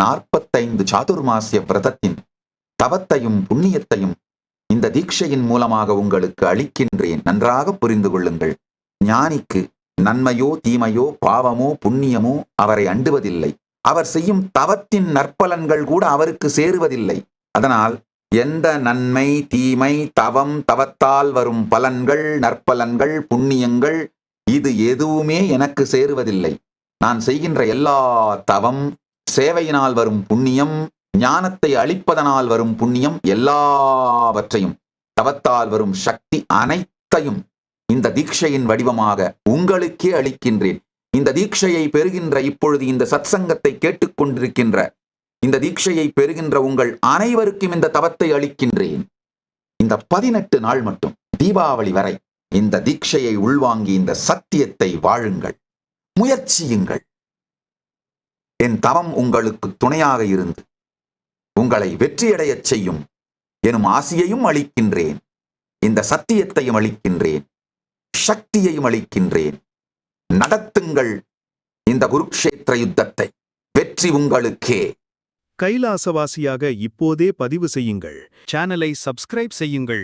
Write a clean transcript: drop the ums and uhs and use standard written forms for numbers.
45 சாதுர்மாசிய விரதத்தின் தவத்தையும் புண்ணியத்தையும் இந்த தீட்சையின் மூலமாக உங்களுக்கு அளிக்கின்றேன். நன்றாக புரிந்து கொள்ளுங்கள். ஞானிக்கு நன்மையோ தீமையோ பாவமோ புண்ணியமோ அவரை அண்டுவதில்லை. அவர் செய்யும் தவத்தின் நற்பலன்கள் கூட அவருக்கு சேருவதில்லை. அதனால் எந்த நன்மை தீமை தவம் தவத்தால் வரும் பலன்கள் நற்பலன்கள் புண்ணியங்கள் இது எதுவுமே எனக்கு சேருவதில்லை. நான் செய்கின்ற எல்லா தவம் சேவையினால் வரும் புண்ணியம் ஞானத்தை அளிப்பதனால் வரும் புண்ணியம் எல்லாவற்றையும் தவத்தால் வரும் சக்தி அனைத்தையும் இந்த தீட்சையின் வடிவமாக உங்களுக்கே அளிக்கின்றேன். இந்த தீட்சையை பெறுகின்ற இப்பொழுது இந்த சத்சங்கத்தை கேட்டுக்கொண்டிருக்கின்ற இந்த தீட்சையை பெறுகின்ற உங்கள் அனைவருக்கும் இந்த தவத்தை அளிக்கின்றேன். இந்த 18 நாள் மட்டும் தீபாவளி வரை இந்த தீட்சையை உள்வாங்கி இந்த சத்தியத்தை வாழுங்கள், முயற்சியுங்கள். என் தவம் உங்களுக்கு துணையாக இருந்து உங்களை வெற்றியடையச் செய்யும் எனும் ஆசியையும் அளிக்கின்றேன். இந்த சத்தியத்தையும் அளிக்கின்றேன், சக்தியையும் அளிக்கின்றேன். நடத்துங்கள் இந்த குருக்ஷேத்திர யுத்தத்தை. வெற்றி உங்களுக்கே. கைலாசவாசியாக இப்போதே பதிவு செய்யுங்கள். சேனலை சப்ஸ்கிரைப் செய்யுங்கள்.